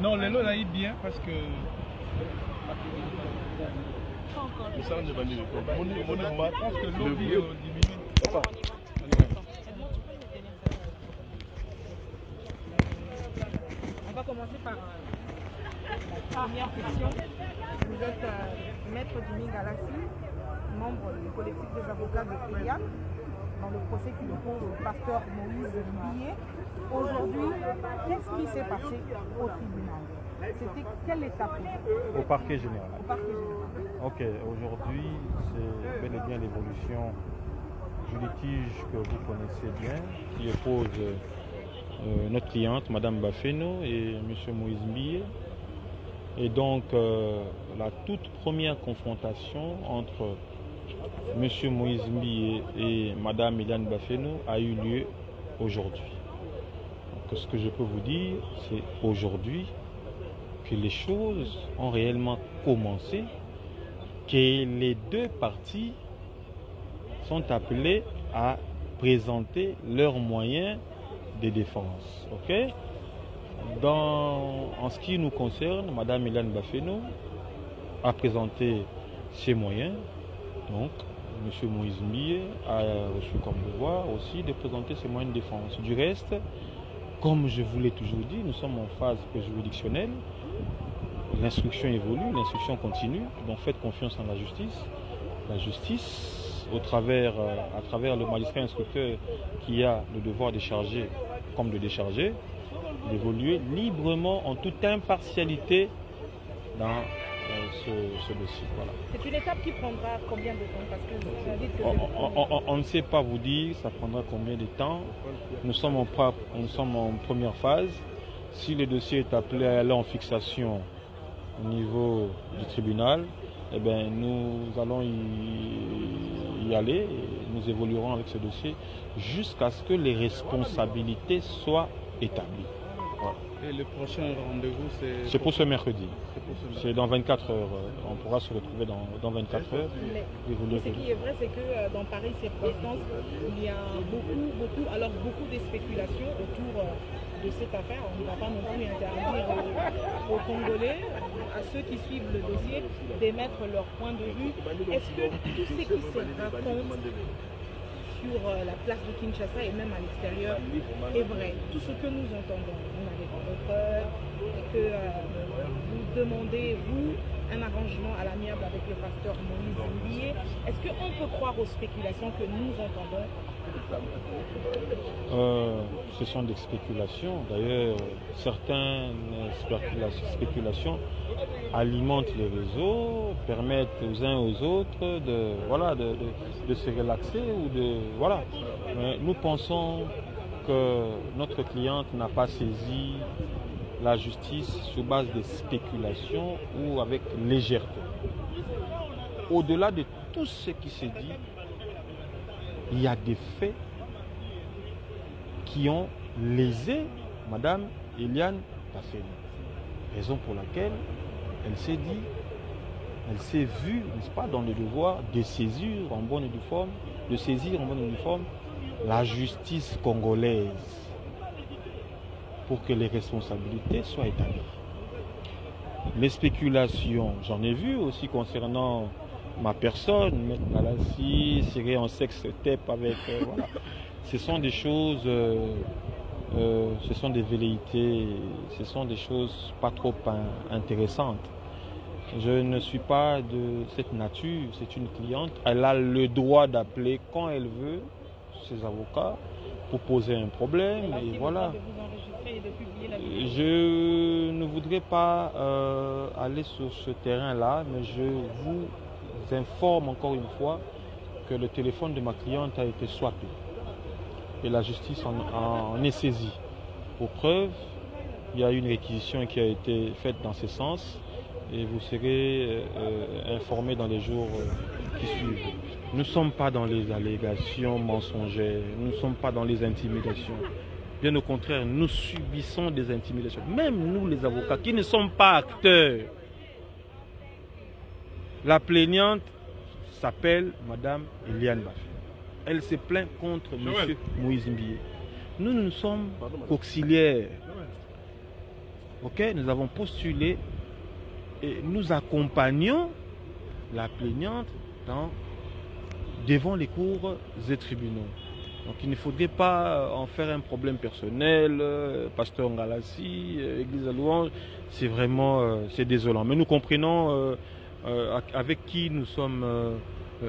Non, les lots là, il bien parce que. Ça, on est venu. Parce que l'eau diminue. On va commencer par la première question. Vous êtes maître Jimmy Galassi, membre du collectif des avocats de Kélian, dans le procès qui oppose au pasteur Moïse Mbiye. Aujourd'hui, qu'est-ce qui s'est passé au tribunal? C'était quelle étape? Au parquet général. Au parquet général. Ok, aujourd'hui, c'est bel et bien l'évolution du litige que vous connaissez bien, qui oppose notre cliente, Madame Bafeno, et M. Moïse Mbiye. Et donc, la toute première confrontation entre M. Moïse Mbiye et Madame Eliane Bafeno a eu lieu aujourd'hui. Donc, ce que je peux vous dire, c'est aujourd'hui que les choses ont réellement commencé, que les deux parties sont appelées à présenter leurs moyens de défense. Ok? En ce qui nous concerne, Mme Eliane Bafeno a présenté ses moyens. Donc, M. Moïse Mbiye a reçu comme devoir aussi de présenter ses moyens de défense. Du reste, comme je vous l'ai toujours dit, nous sommes en phase juridictionnelle. L'instruction évolue, l'instruction continue. Donc, faites confiance en la justice. La justice, à travers le magistrat instructeur qui a le devoir de charger comme de décharger, d'évoluer librement en toute impartialité dans ce dossier. Voilà. C'est une étape qui prendra combien de temps? Parce que vous dites que on ne sait pas vous dire ça prendra combien de temps. Nous sommes en première phase. Si le dossier est appelé à aller en fixation au niveau du tribunal, eh bien, nous allons y aller et nous évoluerons avec ce dossier jusqu'à ce que les responsabilités soient établies. Voilà. Et le prochain rendez-vous, c'est pour ce mercredi. C'est dans 24 heures. On pourra se retrouver dans 24 heures. Mais ce qui est vrai, c'est que dans pareilles circonstances, il y a beaucoup de spéculations autour de cette affaire. On ne va pas non plus interdire aux Congolais, à ceux qui suivent le dossier, d'émettre leur point de vue. Est-ce que tout ce qui se raconte sur la place de Kinshasa et même à l'extérieur est vrai? Tout ce que nous entendons, vous n'avez pas de preuves, et que vous demandez, vous, un arrangement à l'amiable avec le pasteur Moïse Mbiye. Est-ce qu'on peut croire aux spéculations que nous entendons? Ce sont des spéculations. D'ailleurs, certaines spéculations alimentent les réseaux, permettent aux uns aux autres de se relaxer ou de voilà. Mais nous pensons que notre cliente n'a pas saisi la justice sur base de spéculations ou avec légèreté. Au-delà de tout ce qui s'est dit, il y a des faits qui ont lésé Madame Eliane Bafeno. Raison pour laquelle elle s'est dit, elle s'est vue, n'est-ce pas, dans le devoir de saisir en bonne et due forme, la justice congolaise pour que les responsabilités soient établies. Les spéculations, j'en ai vu aussi concernant ma personne, Maître Galassi, serré en sexe tape avec... voilà. Ce sont des choses, ce sont des velléités, ce sont des choses pas trop intéressantes. Je ne suis pas de cette nature, c'est une cliente. Elle a le droit d'appeler quand elle veut ses avocats pour poser un problème et voilà. Je ne voudrais pas aller sur ce terrain-là, mais je vous informe encore une fois que le téléphone de ma cliente a été swappé et la justice en est saisie. Pour preuve, il y a une réquisition qui a été faite dans ce sens et vous serez informés dans les jours qui suivent. Nous ne sommes pas dans les allégations mensongères, nous ne sommes pas dans les intimidations. Bien au contraire, nous subissons des intimidations. Même nous, les avocats, qui ne sommes pas acteurs. La plaignante s'appelle Madame Eliane Bafé. Elle se plaint contre M. Moïse Mbié. Nous, nous sommes auxiliaires. Ok, nous avons postulé et nous accompagnons la plaignante devant les cours et tribunaux. Donc il ne faudrait pas en faire un problème personnel, pasteur Ngalassi, église à louange, c'est vraiment c'est désolant. Mais nous comprenons avec qui nous sommes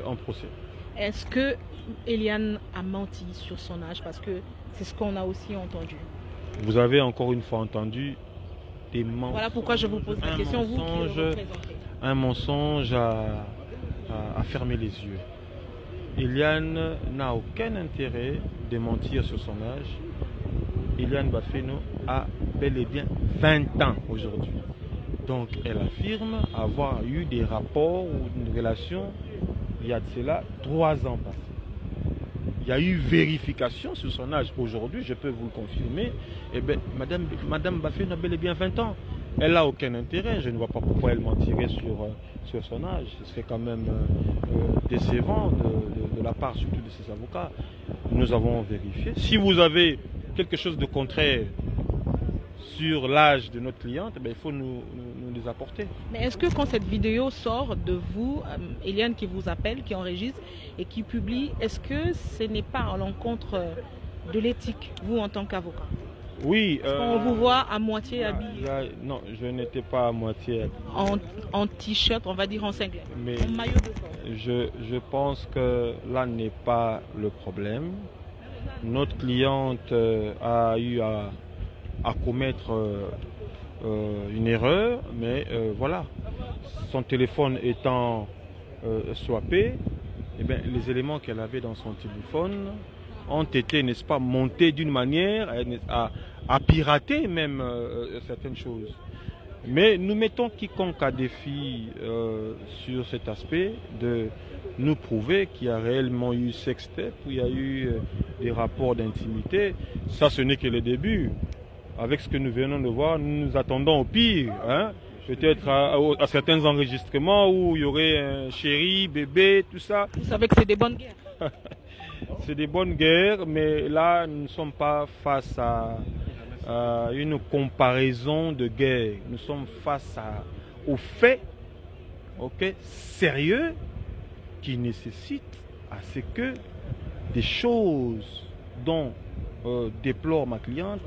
en procès. Est-ce que Eliane a menti sur son âge? Parce que c'est ce qu'on a aussi entendu. Vous avez encore une fois entendu des mensonges. Voilà pourquoi je vous pose la question, vous qui le représentez. Un mensonge à fermer les yeux. Eliane n'a aucun intérêt de mentir sur son âge. Eliane Baféno a bel et bien 20 ans aujourd'hui. Donc elle affirme avoir eu des rapports ou une relation il y a de cela 3 ans passés. Il y a eu vérification sur son âge aujourd'hui, je peux vous le confirmer. Eh bien, Madame Baféno a bel et bien 20 ans. Elle n'a aucun intérêt, je ne vois pas pourquoi elle mentirait sur son âge. Ce serait quand même décevant de la part surtout de ses avocats. Nous avons vérifié. Si vous avez quelque chose de contraire sur l'âge de notre cliente, il faut nous les apporter. Mais est-ce que quand cette vidéo sort de vous, Eliane qui vous appelle, qui enregistre et qui publie, est-ce que ce n'est pas à l'encontre de l'éthique, vous en tant qu'avocat? Oui. On vous voit à moitié habillé. Non, je n'étais pas à moitié habillé. En t-shirt, on va dire en singlet. Mais en maillot de bain. Je pense que là n'est pas le problème. Notre cliente a eu à commettre une erreur, mais voilà. Son téléphone étant swappé, eh bien, les éléments qu'elle avait dans son téléphone ont été, n'est-ce pas, montés d'une manière à pirater même certaines choses. Mais nous mettons quiconque à défi sur cet aspect de nous prouver qu'il y a réellement eu sextape, où il y a eu des rapports d'intimité. Ça, ce n'est que le début. Avec ce que nous venons de voir, nous nous attendons au pire. Hein? Peut-être à certains enregistrements où il y aurait un chéri, bébé, tout ça. Vous savez que c'est des bonnes guerres. C'est des bonnes guerres, mais là, nous ne sommes pas face à une comparaison de guerre. Nous sommes face aux faits sérieux qui nécessitent à ce que des choses dont déplore ma cliente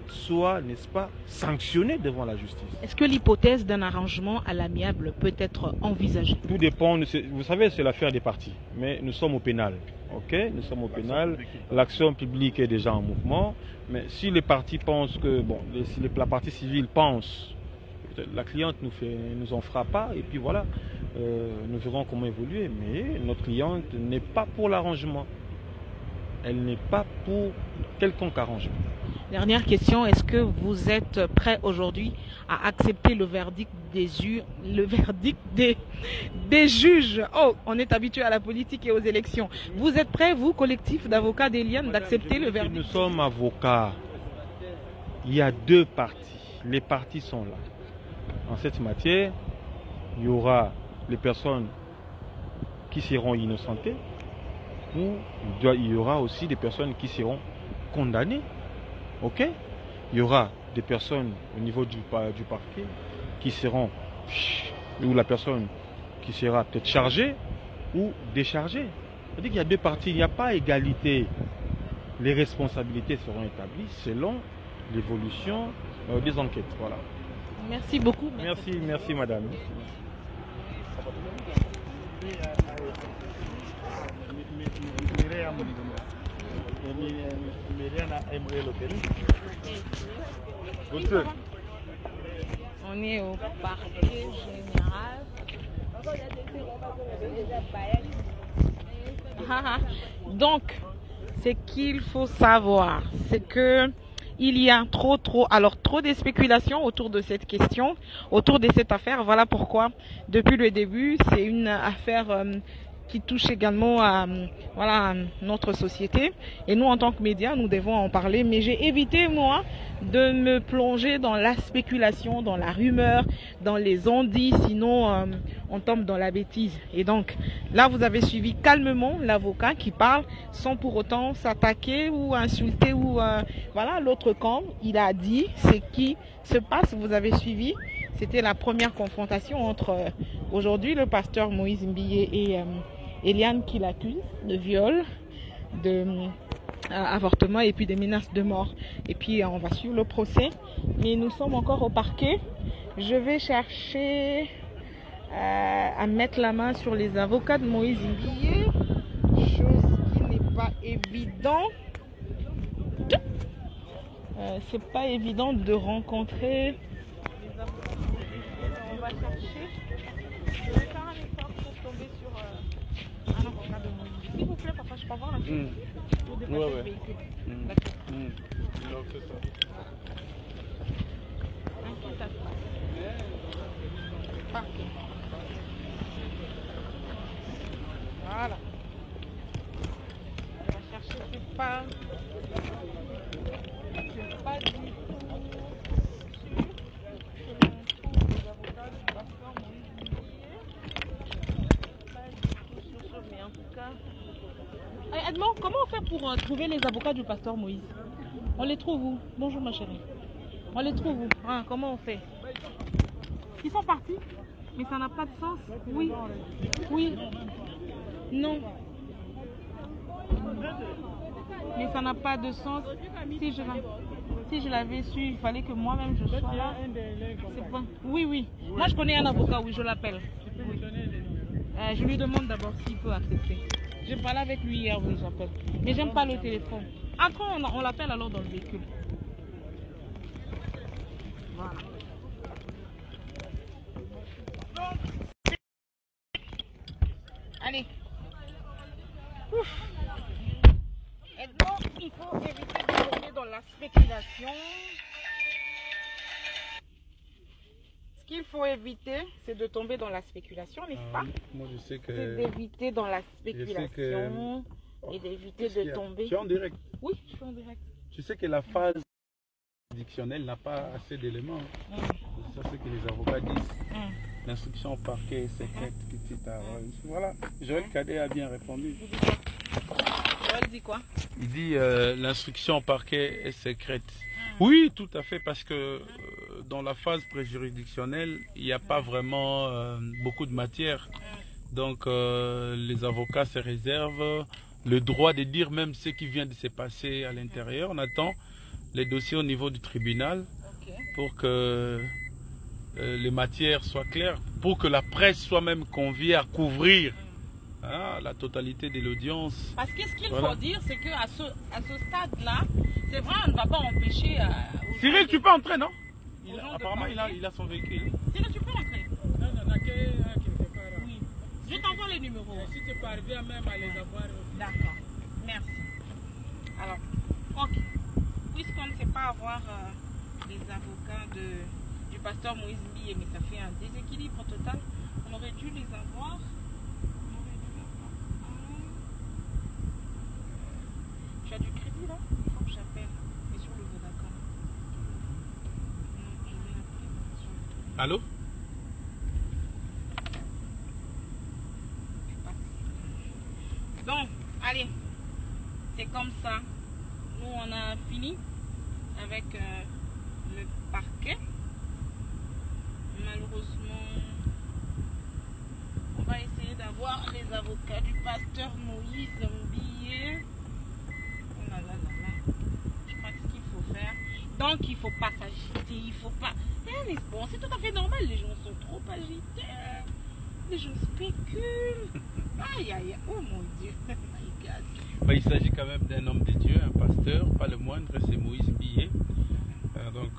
soient, n'est-ce pas, sanctionnées devant la justice. Est-ce que l'hypothèse d'un arrangement à l'amiable peut être envisagée? Tout dépend, vous savez, c'est l'affaire des parties, mais nous sommes au pénal. Ok, nous sommes au pénal, l'action publique est déjà en mouvement, mais si les parties pensent que, bon, si la partie civile pense, la cliente nous en fera pas, et puis voilà, nous verrons comment évoluer, mais notre cliente n'est pas pour l'arrangement, elle n'est pas pour quelconque arrangement. Dernière question, est-ce que vous êtes prêt aujourd'hui à accepter le verdict des juges? Oh, on est habitué à la politique et aux élections. Vous êtes prêt, vous, collectif d'avocats d'Eliane, d'accepter le verdict? Nous sommes avocats. Il y a 2 parties. Les parties sont là. En cette matière, il y aura les personnes qui seront innocentées ou il y aura aussi des personnes qui seront condamnées. Ok, il y aura des personnes au niveau du parquet qui seront, ou la personne qui sera peut-être chargée ou déchargée. C'est-à-dire qu'il y a 2 parties, il n'y a pas égalité. Les responsabilités seront établies selon l'évolution des enquêtes. Voilà. Merci beaucoup. Merci madame. On est au parquet général. Donc, ce qu'il faut savoir, c'est que il y a trop de spéculations autour de cette question, autour de cette affaire. Voilà pourquoi, depuis le début, c'est une affaire qui touche également à, voilà, à notre société. Et nous, en tant que médias, nous devons en parler. Mais j'ai évité, moi, de me plonger dans la spéculation, dans la rumeur, dans les on-dit, sinon on tombe dans la bêtise. Et donc, là, vous avez suivi calmement l'avocat qui parle sans pour autant s'attaquer ou insulter ou voilà, l'autre camp. Il a dit ce qui se passe. Vous avez suivi. C'était la première confrontation entre aujourd'hui le pasteur Moïse Mbiye et Eliane qui l'accuse de viol, de avortement et puis des menaces de mort. Et puis on va suivre le procès. Mais nous sommes encore au parquet. Je vais chercher à mettre la main sur les avocats de Moïse Mbiye, chose qui n'est pas évident. C'est pas évident de rencontrer les avocats. On va chercher. Je vais faire un effort pour tomber sur un avocat de Moïse. S'il vous plaît, papa, je peux avoir la clé pour dépasser le véhicule. D'accord. Donc c'est ça. Ainsi ça se passe. Parfait. Voilà. On va chercher, c'est pas du tout sûr que l'on trouve les avocats du pasteur Moïse Mbiye. Pas du tout sûr, mais en tout cas. Allez, Edmond, comment on fait pour trouver les avocats du pasteur Moïse? On les trouve où? Bonjour ma chérie. On les trouve où? Ah, comment on fait? Ils sont partis? Mais ça n'a pas de sens. Oui. Oui. Non. Mais ça n'a pas de sens. Si je l'avais su, il fallait que moi-même je sois là. C'est pas... Oui, oui. Moi je connais un avocat, oui, je l'appelle. Oui. Je lui demande d'abord s'il peut accepter. J'ai parlé avec lui hier, oui, j'appelle. Mais j'aime pas le téléphone. Après, on l'appelle alors dans le véhicule. Voilà. Allez. Ouf. Et donc, il faut éviter de tomber dans la spéculation. Ce qu'il faut éviter, c'est de tomber dans la spéculation, n'est-ce pas? Moi, je sais que... C'est d'éviter dans la spéculation et d'éviter de tomber. Tu es en direct? Oui, je suis en direct. Tu sais que la phase juridictionnelle n'a pas assez d'éléments. C'est ce que les avocats disent. L'instruction au parquet est secrète, petite. Voilà, Joël Cadet a bien répondu. Joël dit quoi? Il dit l'instruction au parquet est secrète. Oui, tout à fait, parce que dans la phase préjuridictionnelle, il n'y a pas vraiment beaucoup de matière. Donc les avocats se réservent le droit de dire même ce qui vient de se passer à l'intérieur. On attend les dossiers au niveau du tribunal pour que les matières soient claires, pour que la presse soit même conviée à couvrir la totalité de l'audience. Parce que ce qu'il faut dire, c'est qu'à ce stade-là, c'est vrai, on ne va pas empêcher... Cyril, tu peux entrer, non? Apparemment, il a son véhicule. Cyril, tu peux entrer? Non, il n'y en a qu'un qui ne fait pas. Oui. Je t'envoie les numéros. Si tu parviens même à les avoir... D'accord. Merci. Alors, ok. Puisqu'on ne sait pas avoir les avocats du pasteur Moïse Mbiye, mais ça fait un déséquilibre total, on aurait dû les avoir. Tu as du crédit là? Il faut que j'appelle. Et sur le Vodacom. Non, je vais appeler. Allô? Donc, allez. C'est comme ça. Nous, on a fini avec le parquet. Malheureusement, on va essayer d'avoir les avocats du pasteur Moïse Mbiye. Oh là là là là. Je crois que ce qu'il faut faire. Donc, il ne faut pas s'agiter. Il faut pas... Bon, c'est tout à fait normal. Les gens sont trop agités. Les gens spéculent. Aïe, aïe, aïe. Oh mon Dieu. My God. Il s'agit quand même d'un homme de Dieu, un pasteur, pas le moindre, c'est Moïse Mbiye. Donc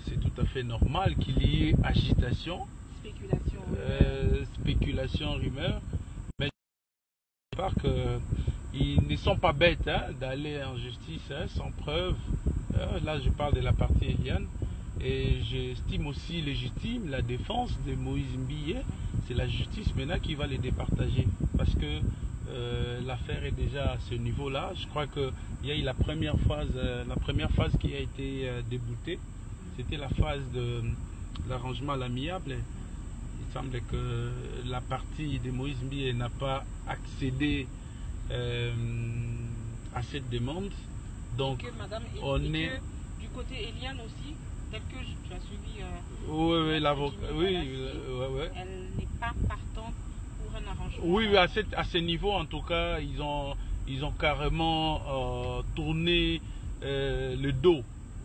c'est tout à fait normal qu'il y ait agitation, spéculation, rumeur. Mais je pense qu'ils ne sont pas bêtes d'aller en justice sans preuve. Là je parle de la partie Eliane. Et j'estime aussi légitime la défense de Moïse Mbiye. C'est la justice maintenant qui va les départager. parce que l'affaire est déjà à ce niveau-là. Je crois qu'il y a eu la première phase qui a été déboutée. C'était la phase de l'arrangement à l'amiable. Il semble que la partie de Moïse Mbi n'a pas accédé à cette demande. Donc, on est... Du côté Eliane aussi, tel que tu as suivi... oui, l'avocat. Oui, elle n'est pas partante pour un arrangement. Oui, à ce niveau, en tout cas, ils ont carrément tourné le dos,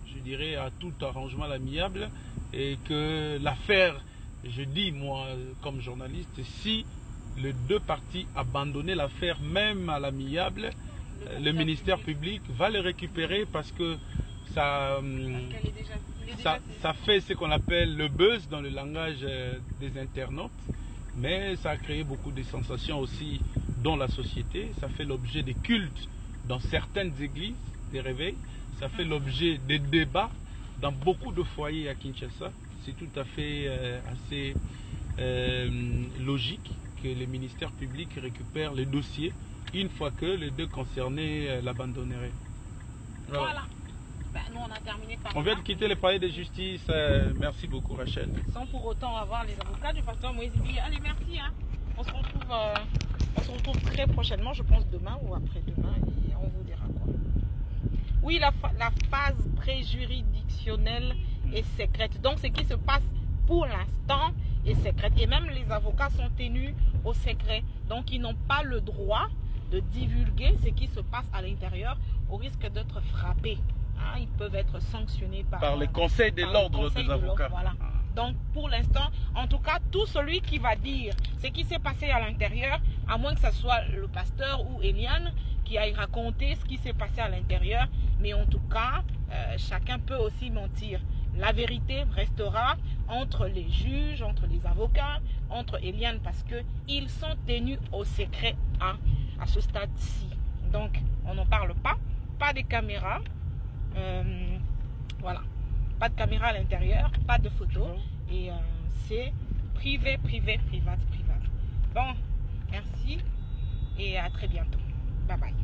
je dirais, à tout arrangement à l'amiable. Et que l'affaire, je dis moi, comme journaliste, si les deux parties abandonnaient l'affaire même à l'amiable, le ministère public va le récupérer parce que ça fait ce qu'on appelle le buzz dans le langage des internautes, mais ça a créé beaucoup de sensations aussi dans la société. Ça fait l'objet de cultes dans certaines églises, des réveils. Ça fait l'objet de débats dans beaucoup de foyers à Kinshasa. C'est tout à fait assez logique que le ministère public récupère les dossiers une fois que les deux concernés l'abandonneraient. Voilà. Ben, nous, on a terminé par... On vient de quitter le palais de justice. Merci beaucoup, Rachel. Sans pour autant avoir les avocats du pasteur Moïse Mbi. Allez, merci. Hein. On se retrouve très prochainement, je pense demain ou après-demain, et on vous dira quoi. Oui, la phase préjuridictionnelle est secrète. Donc, ce qui se passe pour l'instant est secrète. Et même les avocats sont tenus au secret. Donc, ils n'ont pas le droit de divulguer ce qui se passe à l'intérieur au risque d'être frappés. Hein, ils peuvent être sanctionnés par le conseil de l'ordre des avocats. Voilà. Donc pour l'instant, en tout cas, tout celui qui va dire ce qui s'est passé à l'intérieur, à moins que ce soit le pasteur ou Eliane qui aille raconter ce qui s'est passé à l'intérieur, mais en tout cas, chacun peut aussi mentir. La vérité restera entre les juges, entre les avocats, entre Eliane, parce qu'ils sont tenus au secret à ce stade-ci. Donc, on n'en parle pas, pas de caméras, voilà, pas de caméra à l'intérieur, pas de photos, et c'est privé, privé, private. Bon, merci et à très bientôt. Bye bye.